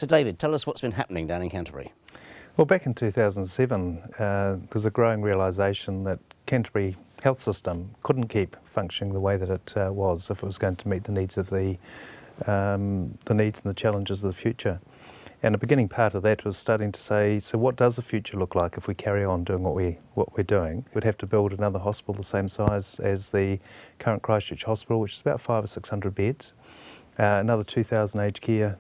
So David, tell us what's been happening down in Canterbury. Well, back in 2007, there's a growing realisation that Canterbury health system couldn't keep functioning the way that it was if it was going to meet the needs of the needs and the challenges of the future. And a beginning part of that was starting to say, so what does the future look like if we carry on doing what we're doing? We'd have to build another hospital the same size as the current Christchurch Hospital, which is about 500 or 600 beds, another 2,000 aged care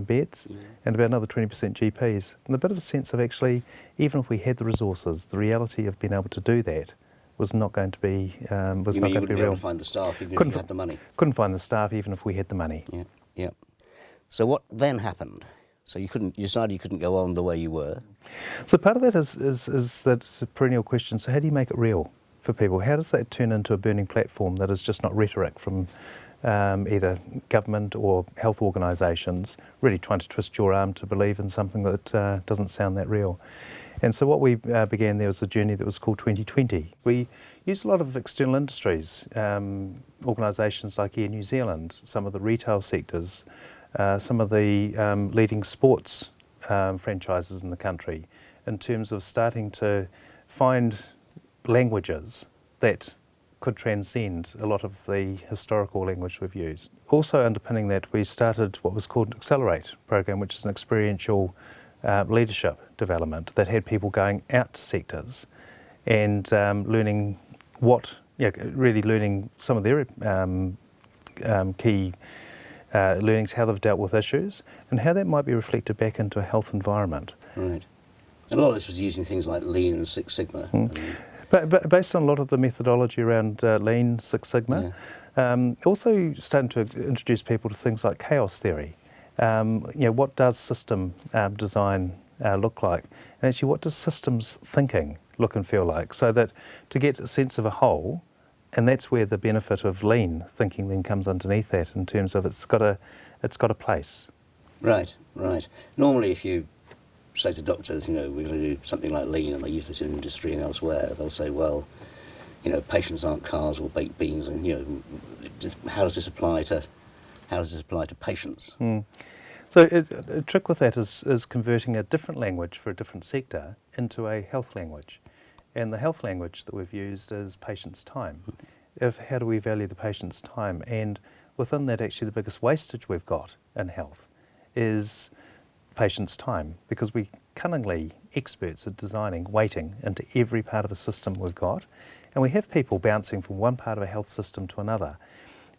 beds, and about another 20% GPs. And a bit of a sense of actually, even if we had the resources, the reality of being able to do that was not going to be was not going to be real. Able to find the staff even if you had the money. Couldn't find the staff even if we had the money. Yeah, yeah. So what then happened? So you decided you couldn't go on the way you were. So part of that is that it's a perennial question. So how do you make it real for people? How does that turn into a burning platform that is just not rhetoric from either government or health organisations really trying to twist your arm to believe in something that doesn't sound that real? And so what we began there was a journey that was called 2020. We used a lot of external industries, organisations like Air New Zealand, some of the retail sectors, some of the leading sports franchises in the country, in terms of starting to find languages that could transcend a lot of the historical language we've used. Also underpinning that, we started what was called an Accelerate program, which is an experiential leadership development that had people going out to sectors and learning really learning some of their key learnings, how they've dealt with issues and how that might be reflected back into a health environment. Right. And a lot of this was using things like Lean and Six Sigma. But based on a lot of the methodology around Lean, Six Sigma, also starting to introduce people to things like chaos theory. What does system design look like? And actually, what does systems thinking look and feel like? So that to get a sense of a whole, and that's where the benefit of lean thinking then comes underneath that in terms of it's got a place. Right, right. Normally, if you say to doctors, we're going to do something like lean, and they use this in industry and elsewhere, they'll say, well, patients aren't cars or baked beans, and how does this apply to patients? So a trick with that is converting a different language for a different sector into a health language. And the health language that we've used is patient's time. How do we value the patient's time? And within that, actually, the biggest wastage we've got in health is patient's time, because we cunningly experts at designing waiting into every part of a system we've got. And we have people bouncing from one part of a health system to another.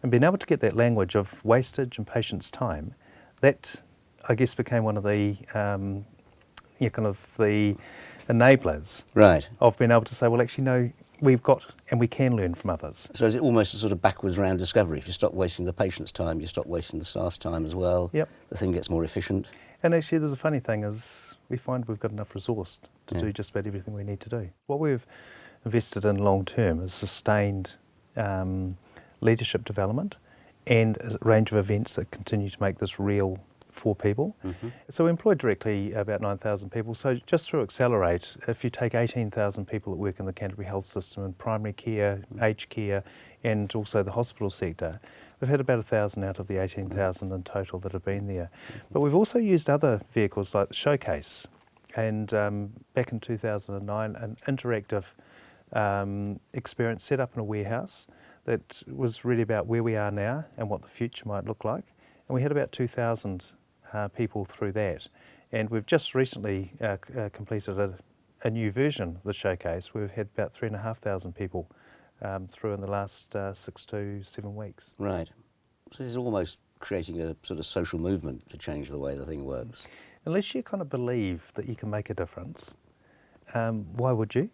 And being able to get that language of wastage and patient's time, that, I guess, became one of the the enablers of being able to say, well, actually, no, we've got and we can learn from others. So is it almost a sort of backwards round discovery? If you stop wasting the patient's time, you stop wasting the staff's time as well. Yep. The thing gets more efficient. And actually, there's a funny thing is we find we've got enough resource to do just about everything we need to do. What we've invested in long term is sustained leadership development and a range of events that continue to make this real for people. So we employ directly about 9,000 people. So just through Accelerate, if you take 18,000 people that work in the Canterbury health system in primary care, aged care, and also the hospital sector, we've had about 1,000 out of the 18,000 in total that have been there. But we've also used other vehicles like the Showcase, and back in 2009, an interactive experience set up in a warehouse that was really about where we are now and what the future might look like. And we had about 2,000 people through that. And we've just recently completed a new version of the Showcase. We've had about 3,500 people through in the last 6 to 7 weeks. Right. So this is almost creating a sort of social movement to change the way the thing works. Unless you kind of believe that you can make a difference, why would you?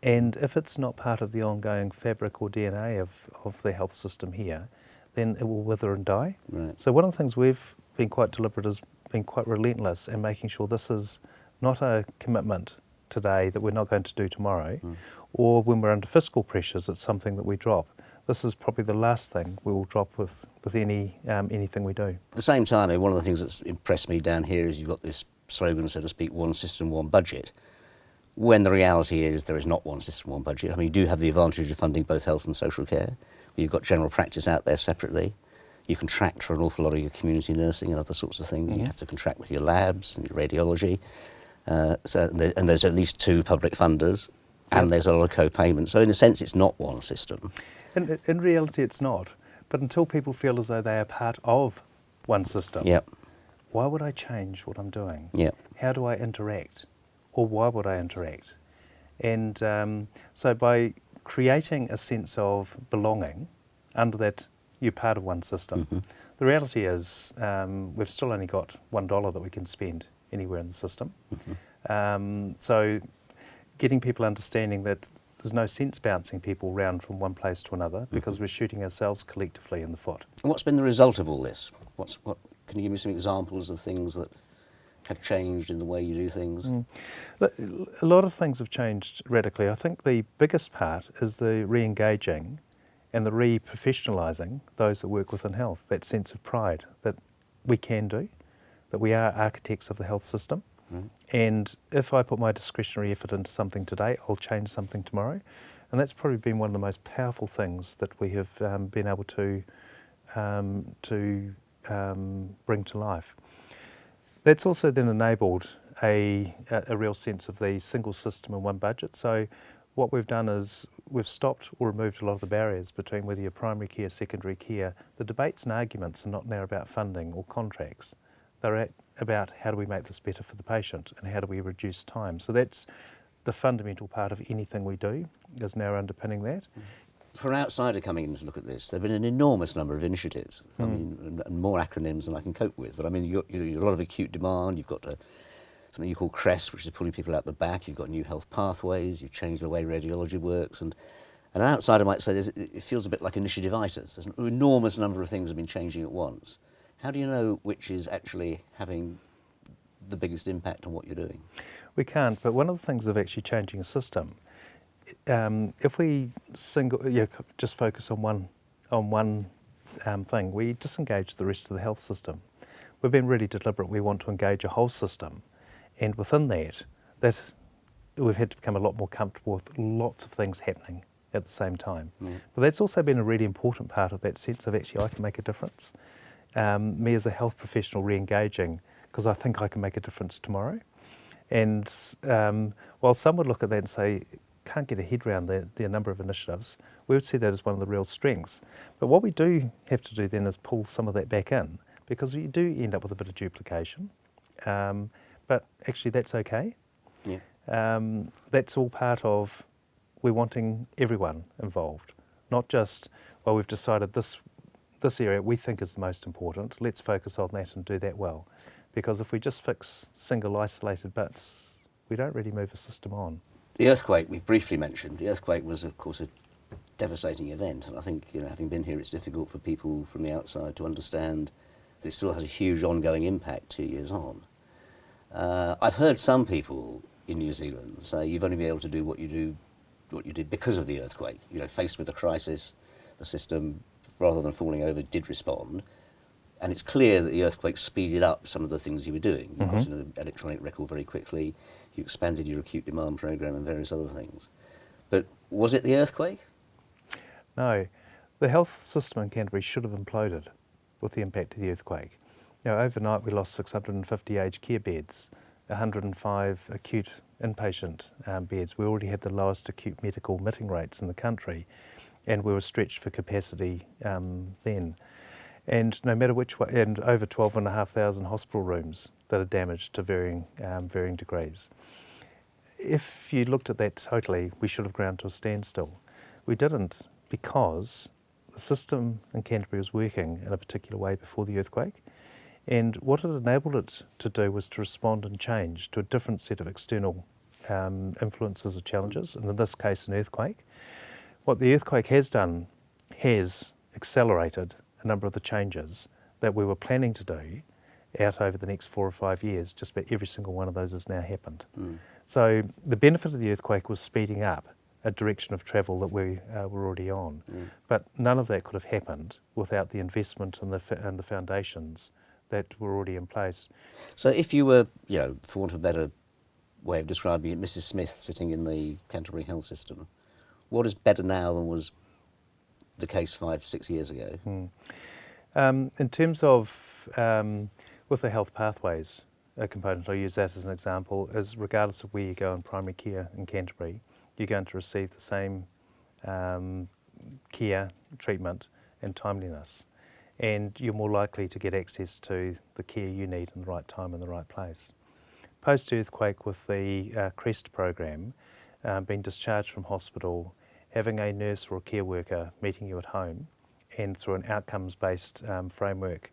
And if it's not part of the ongoing fabric or DNA of the health system here, then it will wither and die. Right. So one of the things we've been quite deliberate is being quite relentless in making sure this is not a commitment today that we're not going to do tomorrow, or when we're under fiscal pressures, it's something that we drop. This is probably the last thing we will drop with anything we do. At the same time, one of the things that's impressed me down here is you've got this slogan, so to speak, one system, one budget, when the reality is there is not one system, one budget. I mean, you do have the advantage of funding both health and social care. You've got general practice out there separately. You contract for an awful lot of your community nursing and other sorts of things. You have to contract with your labs and your radiology. And there's at least 2 public funders, and there's a lot of co-payment. So in a sense, it's not one system. In reality, it's not. But until people feel as though they are part of one system, Yep. why would I change what I'm doing? Yep. How do I interact? Or why would I interact? And so by creating a sense of belonging under that you're part of one system, the reality is we've still only got $1 that we can spend anywhere in the system. So getting people understanding that there's no sense bouncing people around from one place to another because we're shooting ourselves collectively in the foot. And what's been the result of all this? Can you give me some examples of things that have changed in the way you do things? A lot of things have changed radically. I think the biggest part is the re-engaging and the re-professionalising those that work within health, that sense of pride that we can do, that we are architects of the health system. And if I put my discretionary effort into something today, I'll change something tomorrow. And that's probably been one of the most powerful things that we have been able to bring to life. That's also then enabled a real sense of the single system and one budget. So what we've done is we've stopped or removed a lot of the barriers between whether you're primary care, secondary care. The debates and arguments are not now about funding or contracts. They're about how do we make this better for the patient and how do we reduce time. So that's the fundamental part of anything we do, is now underpinning that. For an outsider coming in to look at this, there have been an enormous number of initiatives. I mean, and more acronyms than I can cope with. But I mean, you've got a lot of acute demand. You've got something you call CREST, which is pulling people out the back. You've got new health pathways. You've changed the way radiology works. And an outsider might say it feels a bit like initiativitis. There's an enormous number of things have been changing at once. How do you know which is actually having the biggest impact on what you're doing? We can't, but one of the things of actually changing a system, if we just focus on one thing, we disengage the rest of the health system. We've been really deliberate. We want to engage a whole system, and within that we've had to become a lot more comfortable with lots of things happening at the same time. But that's also been a really important part of that sense of actually I can make a difference. Me as a health professional re-engaging because I think I can make a difference tomorrow. And while some would look at that and say, can't get a head around the number of initiatives, we would see that as one of the real strengths. But what we do have to do then is pull some of that back in, because you do end up with a bit of duplication. But actually that's okay. Yeah. That's all part of we're wanting everyone involved, not just, well, we've decided this area we think is the most important, let's focus on that and do that well. Because if we just fix single isolated bits, we don't really move a system on. The earthquake we've briefly mentioned. The earthquake was, of course, a devastating event, and I think, having been here, it's difficult for people from the outside to understand that it still has a huge ongoing impact 2 years on. I've heard some people in New Zealand say you've only been able to do what you did because of the earthquake. Faced with a crisis, the system, rather than falling over, did respond. And it's clear that the earthquake speeded up some of the things you were doing. You got an electronic record very quickly, you expanded your acute demand program and various other things. But was it the earthquake? No. The health system in Canterbury should have imploded with the impact of the earthquake. Overnight we lost 650 aged care beds, 105 acute inpatient beds. We already had the lowest acute medical admitting rates in the country, and we were stretched for capacity then. And no matter which way, and over 12,500 hospital rooms that are damaged to varying degrees. If you looked at that totally, we should have ground to a standstill. We didn't, because the system in Canterbury was working in a particular way before the earthquake, and what it enabled it to do was to respond and change to a different set of external influences or challenges, and in this case an earthquake. What the earthquake has done has accelerated a number of the changes that we were planning to do out over the next 4 or 5 years. Just about every single one of those has now happened. So the benefit of the earthquake was speeding up a direction of travel that we were already on. But none of that could have happened without the investment and the foundations that were already in place. So if you were, for want of a better way of describing it, Mrs. Smith sitting in the Canterbury health system, what is better now than was the case 5-6 years ago? In terms of with the health pathways component, I'll use that as an example, is regardless of where you go in primary care in Canterbury, you're going to receive the same care, treatment and timeliness. And you're more likely to get access to the care you need in the right time in the right place. Post-earthquake with the CREST program, being discharged from hospital, having a nurse or a care worker meeting you at home, and through an outcomes-based framework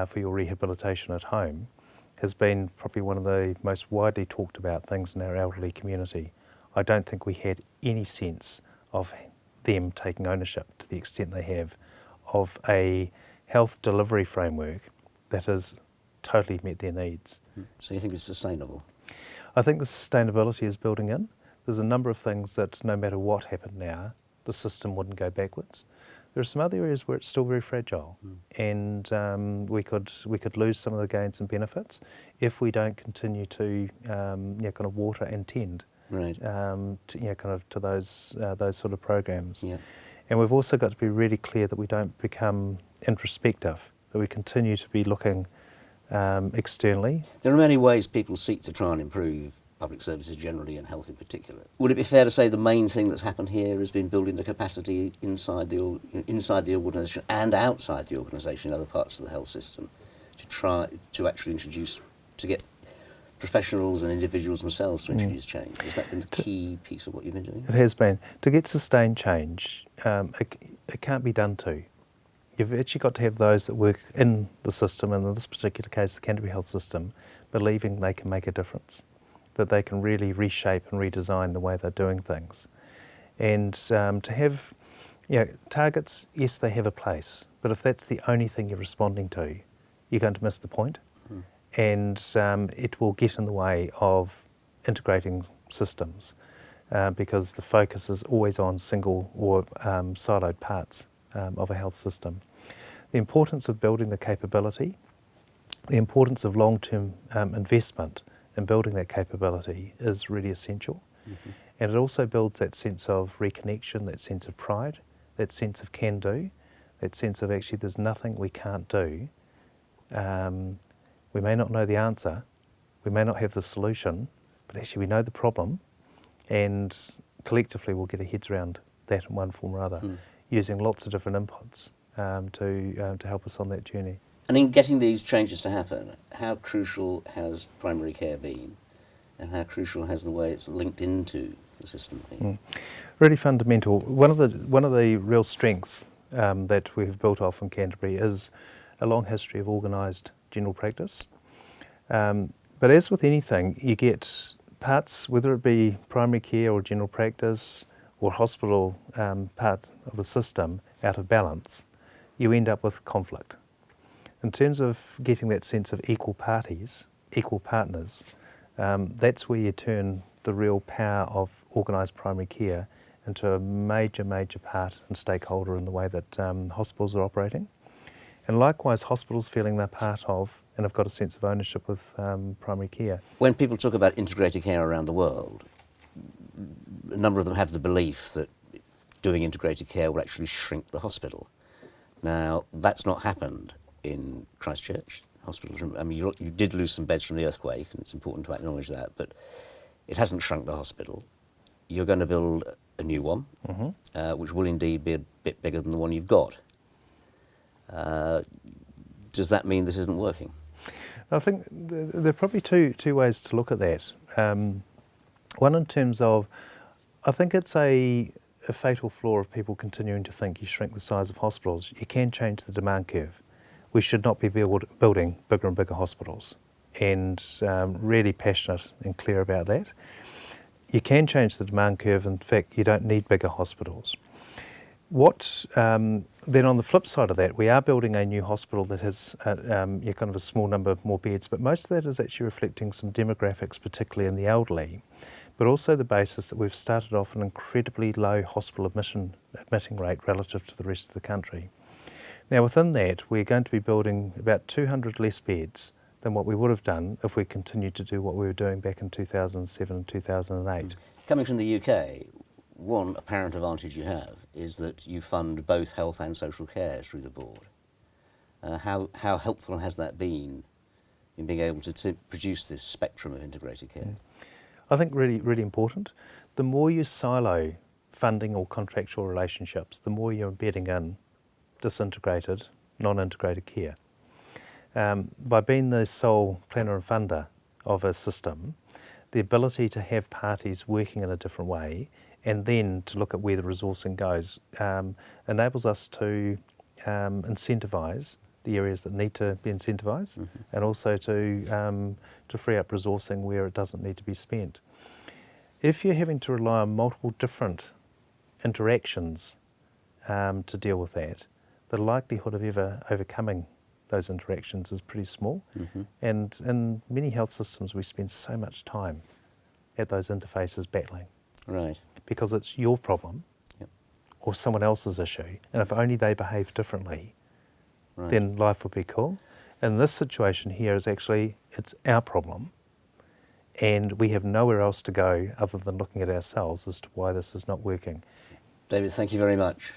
for your rehabilitation at home, has been probably one of the most widely talked about things in our elderly community. I don't think we had any sense of them taking ownership to the extent they have of a health delivery framework that has totally met their needs. So you think it's sustainable? I think the sustainability is building in. There's a number of things that no matter what happened now, the system wouldn't go backwards. There are some other areas where it's still very fragile, and we could lose some of the gains and benefits if we don't continue to kind of water and tend Right. to those sort of programs. Yeah. And we've also got to be really clear that we don't become introspective, that we continue to be looking externally. There are many ways people seek to try and improve public services generally and health in particular. Would it be fair to say the main thing that's happened here has been building the capacity inside the organisation and outside the organisation in other parts of the health system to try to actually to get professionals and individuals themselves to introduce change? Has that been the key piece of what you've been doing? It has been. To get sustained change, it can't be done to. You've actually got to have those that work in the system, and in this particular case the Canterbury Health System, believing they can make a difference, that they can really reshape and redesign the way they're doing things. And to have targets, yes, they have a place, but if that's the only thing you're responding to, you're going to miss the point. And it will get in the way of integrating systems because the focus is always on single or siloed parts of a health system. The importance of building the capability, the importance of long-term investment in building that capability is really essential. And it also builds that sense of reconnection, that sense of pride, that sense of can-do, that sense of actually there's nothing we can't do. We may not know the answer, we may not have the solution, but actually we know the problem, and collectively we'll get our heads around that in one form or other, using lots of different inputs to help us on that journey. And in getting these changes to happen, how crucial has primary care been, and how crucial has the way it's linked into the system been? Really fundamental. One of the real strengths that we've built off in Canterbury is a long history of organised general practice. But as with anything, you get parts, whether it be primary care or general practice or hospital part of the system, out of balance, you end up with conflict. In terms of getting that sense of equal parties, equal partners, that's where you turn the real power of organised primary care into a major, major part and stakeholder in the way that hospitals are operating. And likewise, hospitals feeling they're part of and have got a sense of ownership with primary care. When people talk about integrated care around the world, a number of them have the belief that doing integrated care will actually shrink the hospital. Now, that's not happened in Christchurch hospitals. I mean, you did lose some beds from the earthquake, and it's important to acknowledge that, but it hasn't shrunk the hospital. You're going to build a new one, which will indeed be a bit bigger than the one you've got. Does that mean this isn't working? I think there are probably two ways to look at that. One in terms of, I think it's a fatal flaw of people continuing to think you shrink the size of hospitals. You can change the demand curve. We should not be building bigger and bigger hospitals, and really passionate and clear about that. You can change the demand curve. In fact, you don't need bigger hospitals. Then on the flip side of that, we are building a new hospital that has kind of a small number of more beds, but most of that is actually reflecting some demographics, particularly in the elderly, but also the basis that we've started off an incredibly low hospital admitting rate relative to the rest of the country. Now within that, we're going to be building about 200 less beds than what we would have done if we continued to do what we were doing back in 2007 and 2008. Coming from the UK, one apparent advantage you have is that you fund both health and social care through the board. How helpful has that been in being able to produce this spectrum of integrated care? I think really, really important. The more you silo funding or contractual relationships, the more you're embedding in disintegrated, non-integrated care. By being the sole planner and funder of a system, the ability to have parties working in a different way and then to look at where the resourcing goes enables us to incentivise the areas that need to be incentivised, and also to free up resourcing where it doesn't need to be spent. If you're having to rely on multiple different interactions to deal with that, the likelihood of ever overcoming those interactions is pretty small. And in many health systems, we spend so much time at those interfaces battling. Right. Because it's your problem or someone else's issue, and if only they behave differently, then life would be cool. And this situation here is actually, it's our problem, and we have nowhere else to go other than looking at ourselves as to why this is not working. David, thank you very much.